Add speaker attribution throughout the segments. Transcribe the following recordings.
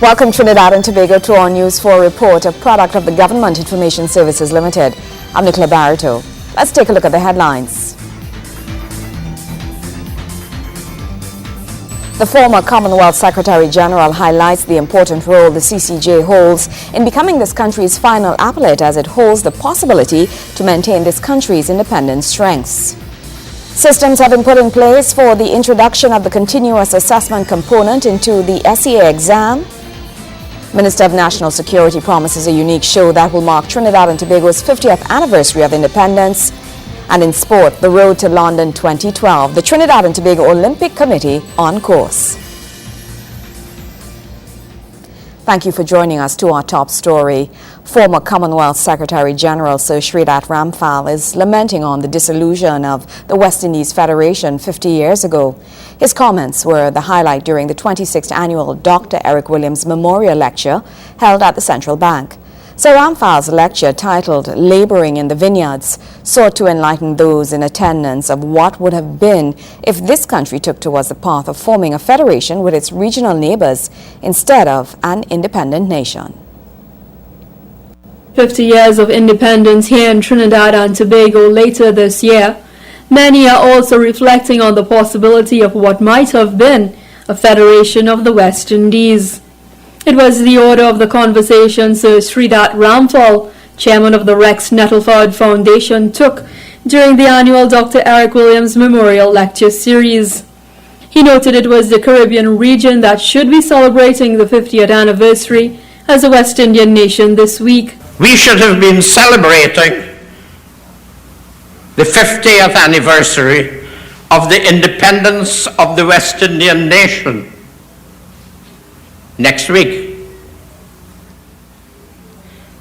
Speaker 1: Welcome Trinidad and Tobago to our News 4 report, a product of the Government Information Services Limited. I'm Nicola Barreto. Let's take a look at the headlines. The former Commonwealth Secretary General highlights the important role the CCJ holds in becoming this country's final appellate as it holds the possibility to maintain this country's independent strengths. Systems have been put in place for the introduction of the continuous assessment component into the SEA exam. Minister of National Security promises a unique show that will mark Trinidad and Tobago's 50th anniversary of independence. And in sport, the road to London 2012, the Trinidad and Tobago Olympic Committee on course. Thank you for joining us to our top story. Former Commonwealth Secretary General Sir Sridhat Ramphal is lamenting on the dissolution of the West Indies Federation 50 years ago. His comments were the highlight during the 26th annual Dr. Eric Williams Memorial Lecture held at the Central Bank. Sir Ramphal's lecture, titled Labouring in the Vineyards, sought to enlighten those in attendance of what would have been if this country took towards the path of forming a federation with its regional neighbours instead of an independent nation.
Speaker 2: 50 years of independence here in Trinidad and Tobago later this year. Many are also reflecting on the possibility of what might have been a federation of the West Indies. It was the order of the conversation Sir Sridhat Ramphal, chairman of the Rex Nettleford Foundation, took during the annual Dr. Eric Williams Memorial Lecture Series. He noted it was the Caribbean region that should be celebrating the 50th anniversary as a West Indian nation this week.
Speaker 3: We should have been celebrating the 50th anniversary of the independence of the West Indian nation next week.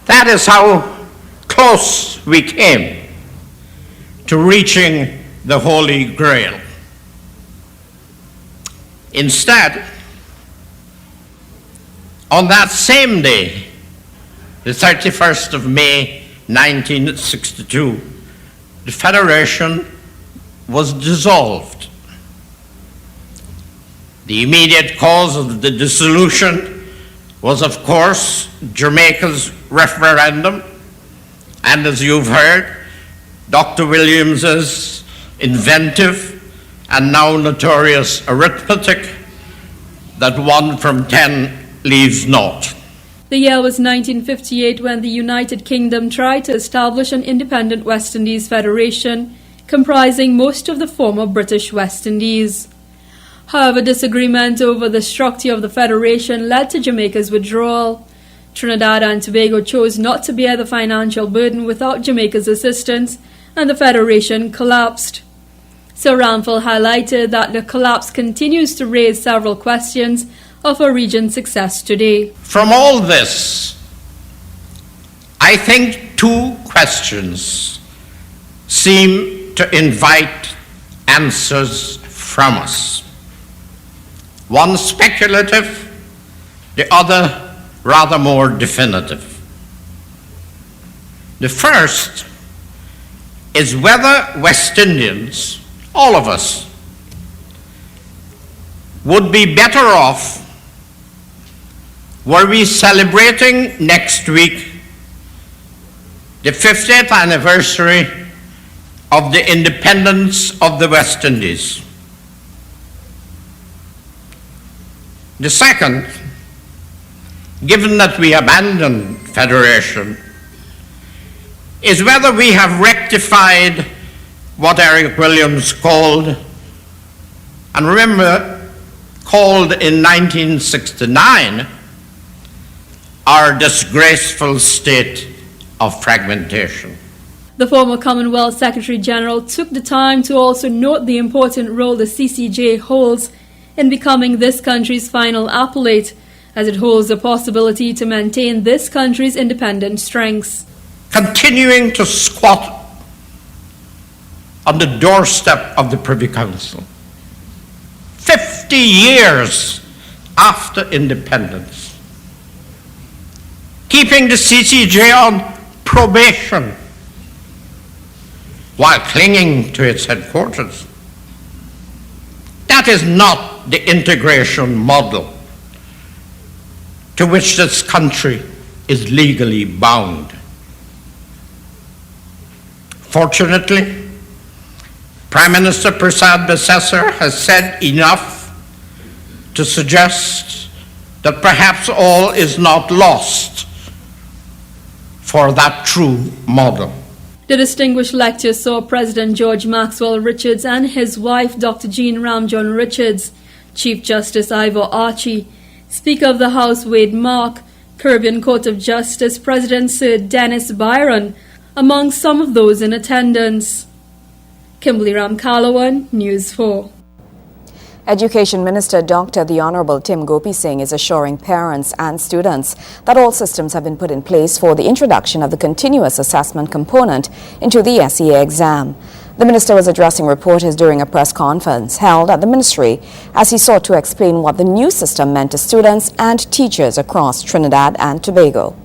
Speaker 3: That is how close we came to reaching the Holy Grail. Instead, on that same day, the 31st of May 1962, the Federation was dissolved. The immediate cause of the dissolution was, of course, Jamaica's referendum, and as you've heard, Dr. Williams's inventive and now notorious arithmetic that 1 from 10 leaves naught.
Speaker 2: The year was 1958 when the United Kingdom tried to establish an independent West Indies Federation comprising most of the former British West Indies. However, disagreement over the structure of the Federation led to Jamaica's withdrawal. Trinidad and Tobago chose not to bear the financial burden without Jamaica's assistance, and the Federation collapsed. Sir Ramphal highlighted that the collapse continues to raise several questions of our region's success today.
Speaker 3: From all this, I think two questions seem to invite answers from us. One speculative, the other rather more definitive. The first is whether West Indians, all of us, would be better off were we celebrating next week the 50th anniversary of the independence of the West Indies. The second, given that we abandoned federation, is whether we have rectified what Eric Williams called, and remember, called in 1969, our disgraceful state of fragmentation.
Speaker 2: The former Commonwealth Secretary General took the time to also note the important role the CCJ holds in becoming this country's final appellate, as it holds the possibility to maintain this country's independent strengths.
Speaker 3: Continuing to squat on the doorstep of the Privy Council, 50 years after independence, keeping the CCJ on probation while clinging to its headquarters. That is not the integration model to which this country is legally bound. Fortunately, Prime Minister Prasad Basessar has said enough to suggest that perhaps all is not lost for that true model.
Speaker 2: The distinguished lecture saw President George Maxwell Richards and his wife, Dr. Jean Ramjohn Richards, Chief Justice Ivor Archie, Speaker of the House Wade Mark, Caribbean Court of Justice President Sir Dennis Byron, among some of those in attendance. Kimberly Ramkalawan, News 4.
Speaker 1: Education Minister Dr. The Honorable Tim Gopi Singh is assuring parents and students that all systems have been put in place for the introduction of the continuous assessment component into the SEA exam. The minister was addressing reporters during a press conference held at the ministry as he sought to explain what the new system meant to students and teachers across Trinidad and Tobago.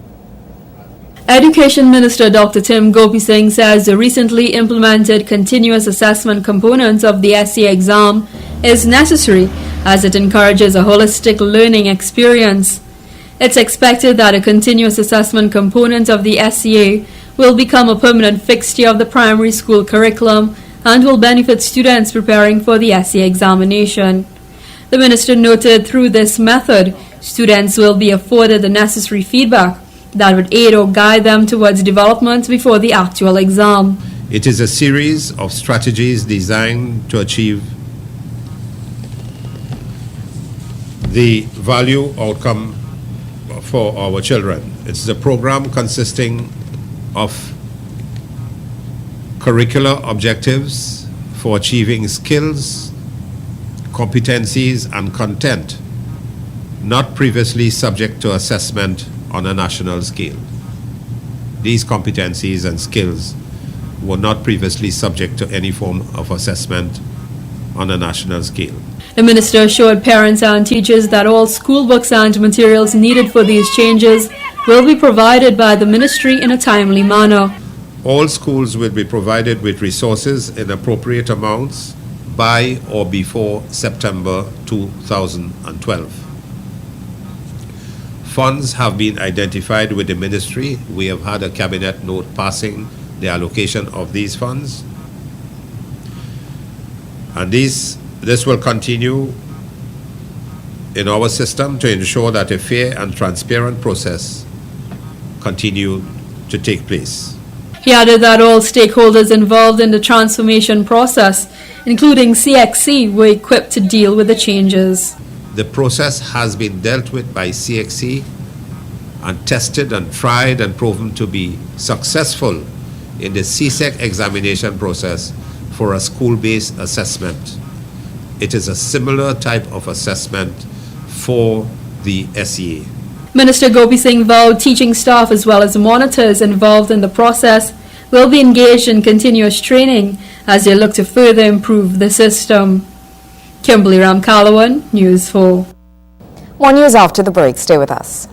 Speaker 2: Education Minister Dr. Tim Gopi Singh says the recently implemented continuous assessment component of the SEA exam is necessary as it encourages a holistic learning experience. It's expected that a continuous assessment component of the SEA will become a permanent fixture of the primary school curriculum and will benefit students preparing for the SEA examination. The minister noted through this method, students will be afforded the necessary feedback that would aid or guide them towards development before the actual exam.
Speaker 4: It is a series of strategies designed to achieve the value outcome for our children. It's a program consisting of curricular objectives for achieving skills, competencies, and content not previously subject to assessment on a national scale. These competencies and skills were not previously subject to any form of assessment on a national scale.
Speaker 2: The minister assured parents and teachers that all school books and materials needed for these changes will be provided by the ministry in a timely manner.
Speaker 4: All schools will be provided with resources in appropriate amounts by or before September 2012. Funds have been identified with the ministry. We have had a cabinet note passing the allocation of these funds. And this will continue in our system to ensure that a fair and transparent process continue to take place.
Speaker 2: He added that all stakeholders involved in the transformation process, including CXC, were equipped to deal with the changes.
Speaker 4: The process has been dealt with by CXC and tested and tried and proven to be successful in the CSEC examination process for a school-based assessment. It is a similar type of assessment for the SEA.
Speaker 2: Minister Gopi Singh vowed teaching staff as well as monitors involved in the process will be engaged in continuous training as they look to further improve the system. Kimberly Ramkalawan, News 4.
Speaker 1: More news after the break. Stay with us.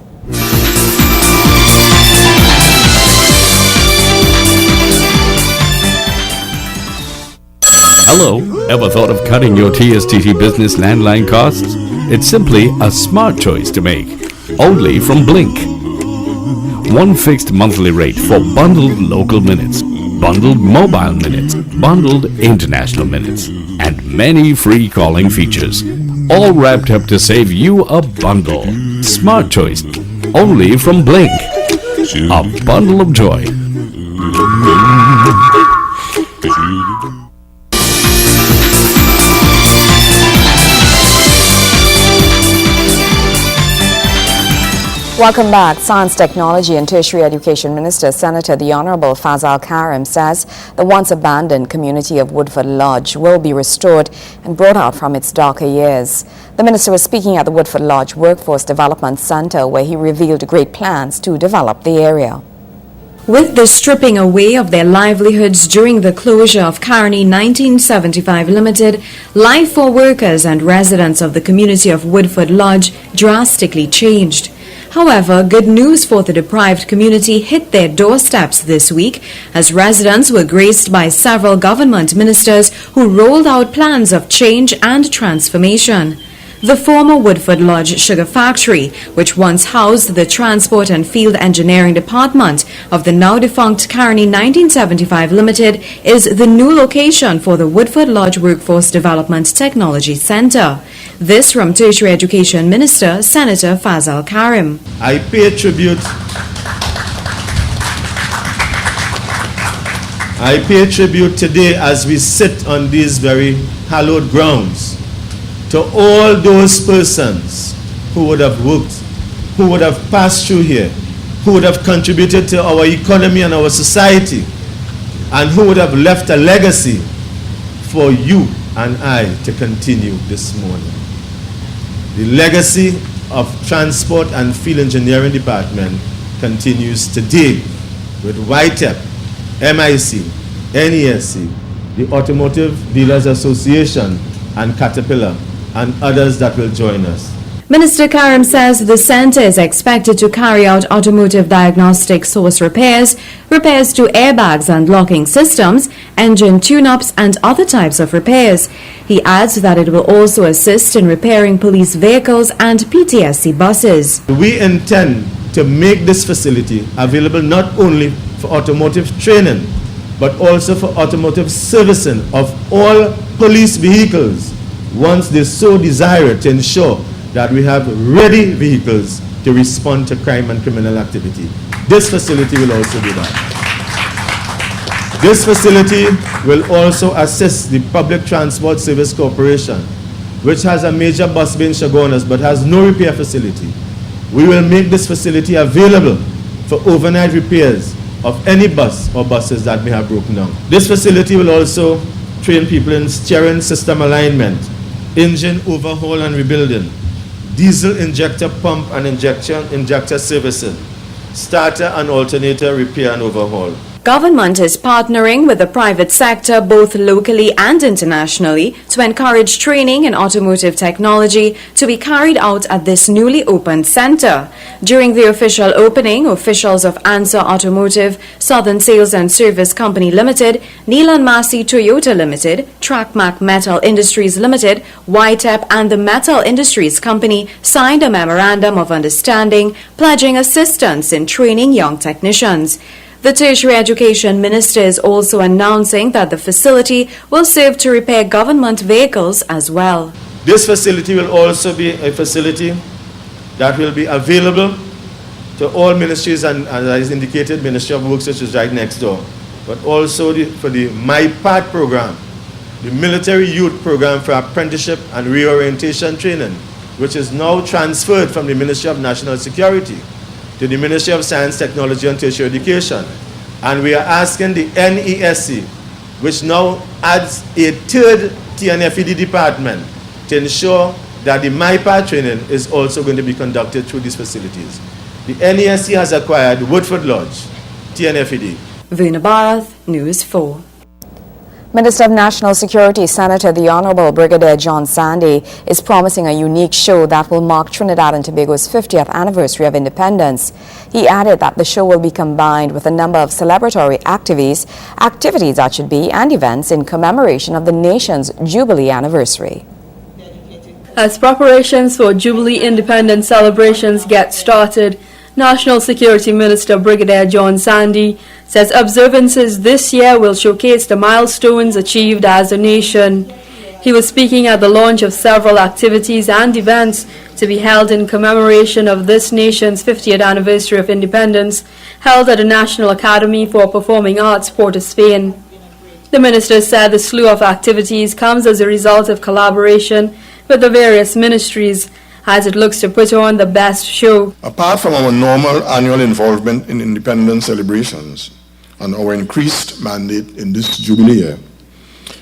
Speaker 5: Hello, ever thought of cutting your TSTT business landline costs? It's simply a smart choice to make, only from Blink. One fixed monthly rate for bundled local minutes, bundled mobile minutes, bundled international minutes, and many free calling features, all wrapped up to save you a bundle. Smart choice, only from Blink. A bundle of joy.
Speaker 1: Welcome back. Science, Technology and Tertiary Education Minister, Senator the Honorable Fazal Karim, says the once abandoned community of Woodford Lodge will be restored and brought out from its darker years. The minister was speaking at the Woodford Lodge Workforce Development Center, where he revealed great plans to develop the area.
Speaker 6: With the stripping away of their livelihoods during the closure of Carney 1975 Limited, life for workers and residents of the community of Woodford Lodge drastically changed. However, good news for the deprived community hit their doorsteps this week as residents were graced by several government ministers who rolled out plans of change and transformation. The former Woodford Lodge sugar factory, which once housed the Transport and Field Engineering Department of the now-defunct Carney 1975 Limited, is the new location for the Woodford Lodge Workforce Development Technology Center. This from Tertiary Education Minister Senator Fazal Karim.
Speaker 7: I pay tribute today as we sit on these very hallowed grounds to all those persons who would have worked, who would have passed through here, who would have contributed to our economy and our society, and who would have left a legacy for you and I to continue this morning. The legacy of Transport and Field Engineering Department continues today with YTEP, MIC, NESC, the Automotive Dealers Association, and Caterpillar, and others that will join us.
Speaker 6: Minister Karim says the center is expected to carry out automotive diagnostic source repairs to airbags and locking systems, engine tune-ups and other types of repairs. He adds that it will also assist in repairing police vehicles and PTSC buses.
Speaker 7: We intend to make this facility available not only for automotive training, but also for automotive servicing of all police vehicles once they so desire it, to ensure that we have ready vehicles to respond to crime and criminal activity. This facility will also do that. This facility will also assist the Public Transport Service Corporation, which has a major bus bay in Chaguanas but has no repair facility. We will make this facility available for overnight repairs of any bus or buses that may have broken down. This facility will also train people in steering system alignment, engine overhaul and rebuilding, diesel injector pump and injector servicing, starter and alternator repair and overhaul.
Speaker 6: Government is partnering with the private sector both locally and internationally to encourage training in automotive technology to be carried out at this newly opened center. During the official opening, officials of Answer Automotive, Southern Sales and Service Company Limited, Neelan Massey Toyota Limited, Trackmac Metal Industries Limited, YTEP and the Metal Industries Company signed a memorandum of understanding pledging assistance in training young technicians. The Tertiary Education Minister is also announcing that the facility will serve to repair government vehicles as well.
Speaker 7: This facility will also be a facility that will be available to all ministries, and as I indicated, Ministry of Works, which is right next door, but also for the My Part program, the military youth program for apprenticeship and reorientation training, which is now transferred from the Ministry of National Security to the Ministry of Science, Technology and Tertiary Education. And we are asking the NESC, which now adds a third TNFED department, to ensure that the MyPart training is also going to be conducted through these facilities. The NESC has acquired Woodford Lodge, TNFED.
Speaker 6: Vuna Barath, News 4.
Speaker 1: Minister of National Security Senator the Honorable Brigadier John Sandy is promising a unique show that will mark Trinidad and Tobago's 50th anniversary of independence. He added that the show will be combined with a number of celebratory activities and events in commemoration of the nation's Jubilee anniversary.
Speaker 2: As preparations for Jubilee Independence celebrations get started, National Security Minister Brigadier John Sandy says observances this year will showcase the milestones achieved as a nation. He was speaking at the launch of several activities and events to be held in commemoration of this nation's 50th anniversary of independence, held at the National Academy for Performing Arts, Port of Spain. The minister said the slew of activities comes as a result of collaboration with the various ministries, as it looks to put on the best show.
Speaker 8: Apart from our normal annual involvement in independence celebrations and our increased mandate in this Jubilee year,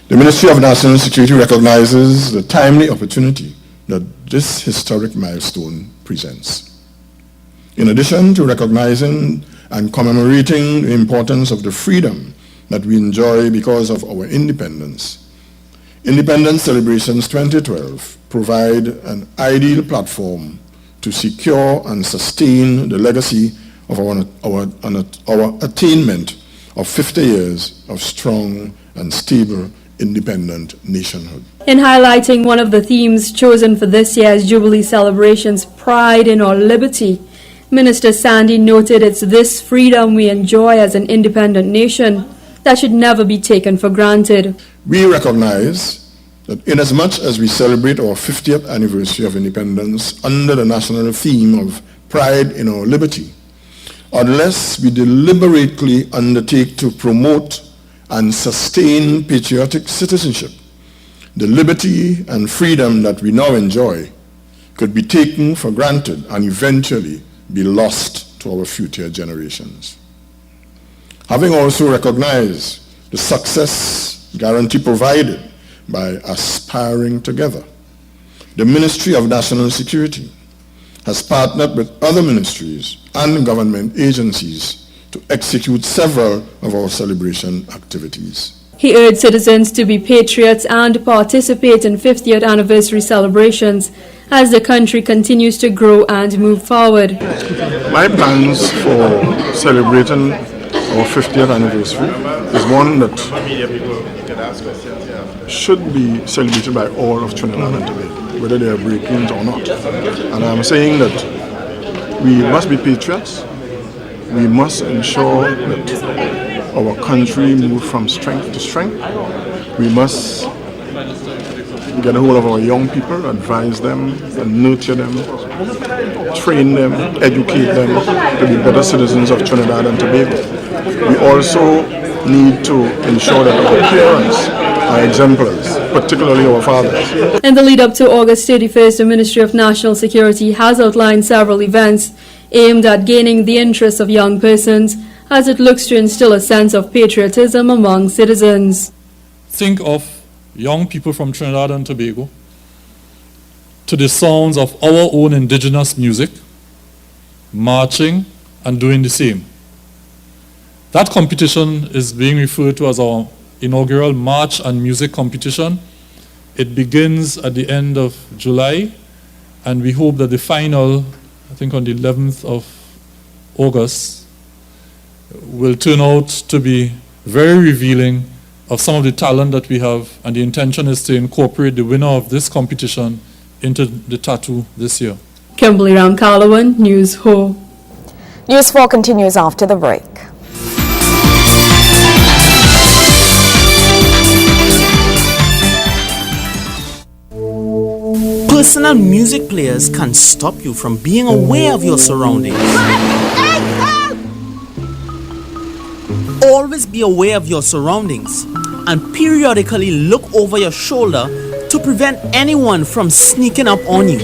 Speaker 8: the Ministry of National Security recognizes the timely opportunity that this historic milestone presents. In addition to recognizing and commemorating the importance of the freedom that we enjoy because of our independence, Independence Celebrations 2012 provide an ideal platform to secure and sustain the legacy of our attainment of 50 years of strong and stable independent nationhood.
Speaker 2: In highlighting one of the themes chosen for this year's Jubilee celebrations, Pride in Our Liberty, Minister Sandy noted it's this freedom we enjoy as an independent nation that should never be taken for granted.
Speaker 8: We recognize that inasmuch as we celebrate our 50th anniversary of independence under the national theme of Pride in Our Liberty, unless we deliberately undertake to promote and sustain patriotic citizenship, the liberty and freedom that we now enjoy could be taken for granted and eventually be lost to our future generations. Having also recognized the success guarantee provided by aspiring together, the Ministry of National Security has partnered with other ministries and government agencies to execute several of our celebration activities.
Speaker 2: He urged citizens to be patriots and participate in 50th anniversary celebrations as the country continues to grow and move forward.
Speaker 8: My plans for celebrating our 50th anniversary is one that should be celebrated by all of Trinidad and Tobago, whether they are break-ins or not. And I'm saying that we must be patriots. We must ensure that our country moves from strength to strength. We must get a hold of our young people, advise them, and nurture them, train them, educate them to be better citizens of Trinidad and Tobago. We also need to ensure that our parents are exemplars, particularly our fathers.
Speaker 2: In the lead up to August 31st, the Ministry of National Security has outlined several events aimed at gaining the interest of young persons as it looks to instill a sense of patriotism among citizens.
Speaker 9: Think of young people from Trinidad and Tobago to the sounds of our own indigenous music, marching and doing the same. That competition is being referred to as our inaugural March and Music competition. It begins at the end of July, and we hope that the final, I think on the 11th of August, will turn out to be very revealing of some of the talent that we have, and the intention is to incorporate the winner of this competition into the tattoo this year.
Speaker 2: Kimberly Ramkalawan, News Ho.
Speaker 1: News 4 continues after the break.
Speaker 10: Personal music players can stop you from being aware of your surroundings. Always be aware of your surroundings and periodically look over your shoulder to prevent anyone from sneaking up on you.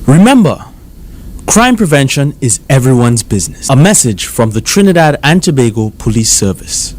Speaker 10: Remember, crime prevention is everyone's business. A message from the Trinidad and Tobago Police Service.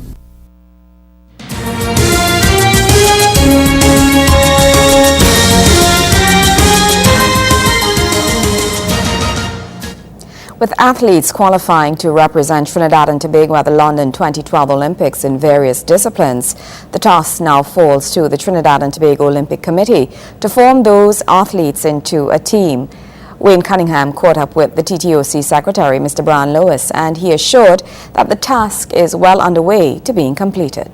Speaker 1: With athletes qualifying to represent Trinidad and Tobago at the London 2012 Olympics in various disciplines, the task now falls to the Trinidad and Tobago Olympic Committee to form those athletes into a team. Wayne Cunningham caught up with the TTOC Secretary, Mr. Brian Lewis, and he assured that the task is well underway to being completed.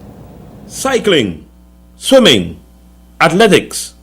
Speaker 11: Cycling, swimming, athletics,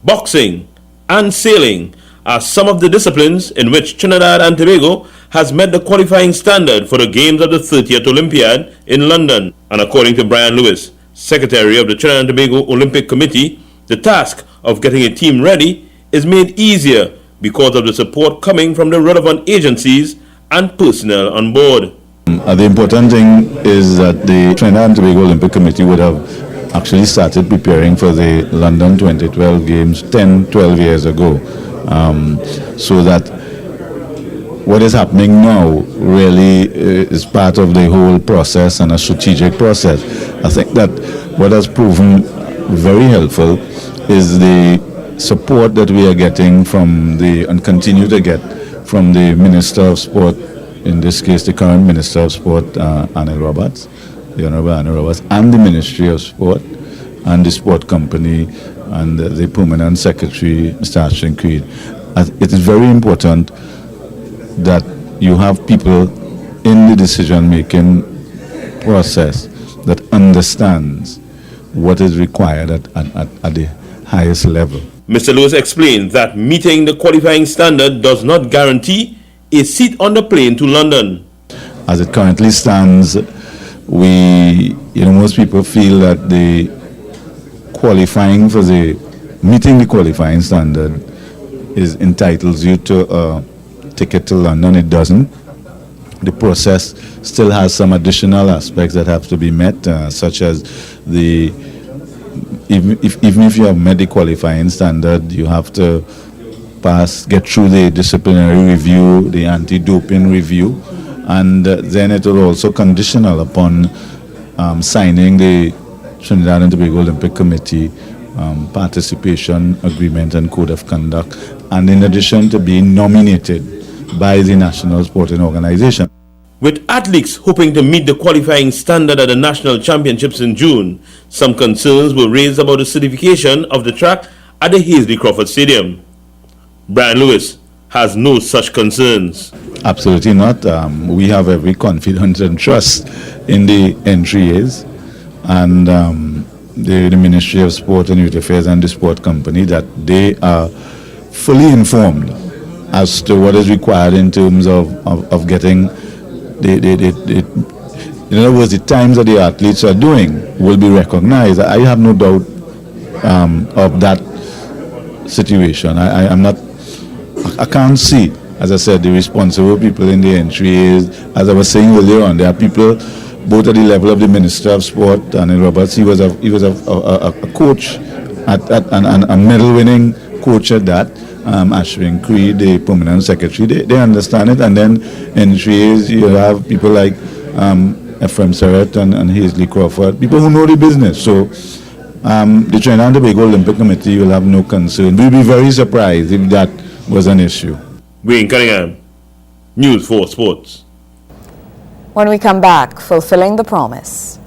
Speaker 11: boxing, and sailing are some of the disciplines in which Trinidad and Tobago has met the qualifying standard for the Games of the 30th Olympiad in London. And according to Brian Lewis, Secretary of the Trinidad and Tobago Olympic Committee, the task of getting a team ready is made easier because of the support coming from the relevant agencies and personnel on board.
Speaker 12: The important thing is that the Trinidad and Tobago Olympic Committee would have actually started preparing for the London 2012 Games 10-12 years ago. So that what is happening now really is part of the whole process and a strategic process. I think that what has proven very helpful is the support that we are getting from and continue to get from the Minister of Sport, in this case the current Minister of Sport, Anil Roberts, the Honorable Anil Roberts, and the Ministry of Sport and the Sport Company and the Permanent Secretary, Mr. Ashton Creed. It is very important that you have people in the decision-making process that understands what is required at the highest level.
Speaker 11: Mr. Lewis explained that meeting the qualifying standard does not guarantee a seat on the plane to London.
Speaker 12: As it currently stands, most people feel that the meeting the qualifying standard entitles you to a ticket to London. It doesn't. The process still has some additional aspects that have to be met, such as even if you have met the qualifying standard, you have to get through the disciplinary review, the anti-doping review, and then it will also conditional upon signing the Trinidad and Tobago Olympic Committee participation agreement and code of conduct, and in addition to being nominated by the National Sporting Organization.
Speaker 11: With athletes hoping to meet the qualifying standard at the National Championships in June, some concerns were raised about the certification of the track at the Hazley Crawford Stadium. Brian Lewis has no such concerns.
Speaker 12: Absolutely not. We have every confidence and trust in the NTAs and the Ministry of Sport and Youth Affairs and the Sport Company that they are fully informed as to what is required in terms of getting in other words, the times that the athletes are doing will be recognized. I have no doubt of that situation. I can't see, as I said, the responsible people in the NTAs. As I was saying earlier on, there are people both at the level of the Minister of Sport and in Roberts. He was a coach and a medal-winning coach at that. Ashwin Creed, the permanent secretary, they understand it. And then in NTAs, you have people like Ephraim Serrett and Hazley Crawford, people who know the business. So the Trinidad and Tobago Olympic Committee will have no concern. We'll be very surprised if that was an issue.
Speaker 11: Wayne Cunningham, News 4 Sports.
Speaker 1: When we come back, fulfilling the promise.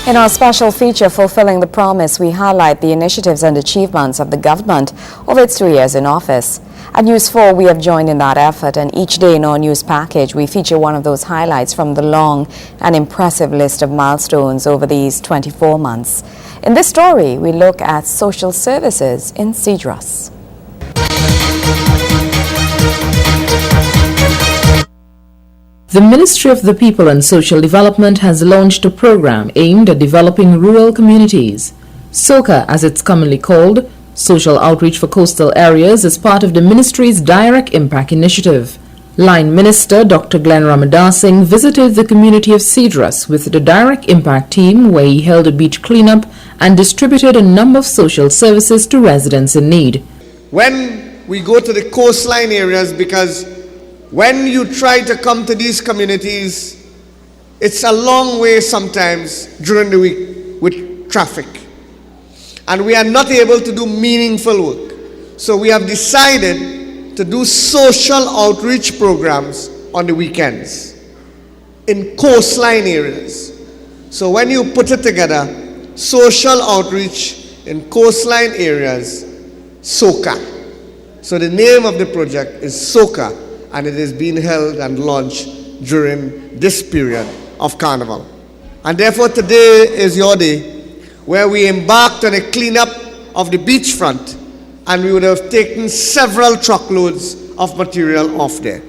Speaker 1: In our special feature, Fulfilling the Promise, we highlight the initiatives and achievements of the government over its 3 years in office. At News 4, we have joined in that effort, and each day in our news package, we feature one of those highlights from the long and impressive list of milestones over these 24 months. In this story, we look at social services in Cedras.
Speaker 13: The Ministry of the People and Social Development has launched a program aimed at developing rural communities. SOCA, as it's commonly called, Social Outreach for Coastal Areas, is part of the ministry's Direct Impact Initiative. Line Minister Dr. Glenn Ramadar Singh visited the community of Cedras with the Direct Impact team, where he held a beach cleanup and distributed a number of social services to residents in need.
Speaker 14: When we go to the coastline areas, because when you try to come to these communities, it's a long way sometimes during the week with traffic. And we are not able to do meaningful work. So we have decided to do social outreach programs on the weekends in coastline areas. So when you put it together, social outreach in coastline areas, SOCA. So the name of the project is SOCA, and it is being held and launched during this period of Carnival. And therefore today is your day, where we embarked on a cleanup of the beachfront, and we would have taken several truckloads of material off there.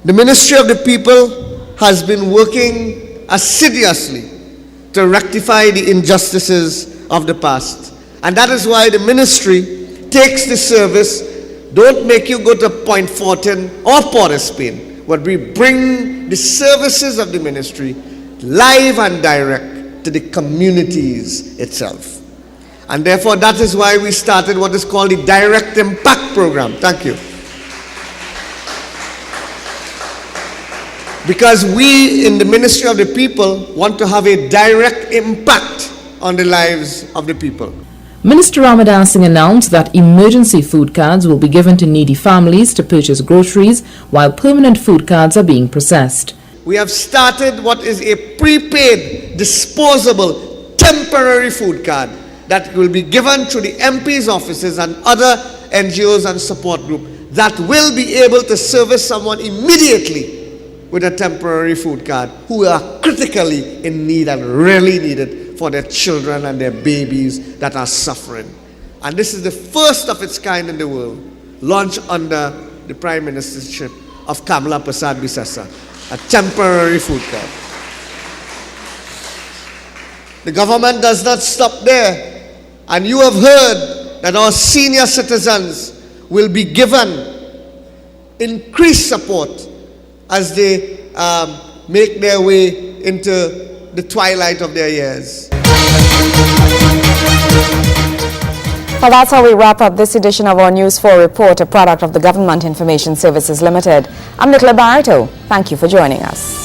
Speaker 14: The Ministry of the People has been working assiduously to rectify the injustices of the past. And that is why the ministry takes the service, don't make you go to Point Fortin or Port of Spain, but we bring the services of the ministry live and direct to the communities itself. And therefore, that is why we started what is called the Direct Impact Program. Thank you. Because we in the Ministry of the People want to have a direct impact on the lives of the people.
Speaker 13: Minister Ramadan Singh announced that emergency food cards will be given to needy families to purchase groceries, while permanent food cards are being processed.
Speaker 14: We have started what is a prepaid, disposable, temporary food card that will be given to the MP's offices and other NGOs and support groups that will be able to service someone immediately with a temporary food card who are critically in need and really need it for their children and their babies that are suffering. And this is the first of its kind in the world, launched under the Prime Ministership of Kamala Prasad Bisesa, a temporary food card. The government does not stop there. And you have heard that our senior citizens will be given increased support as they make their way into the twilight of their years.
Speaker 1: Well, that's how we wrap up this edition of our News 4 report, a product of the Government Information Services Limited. I'm Nicola Barreto. Thank you for joining us.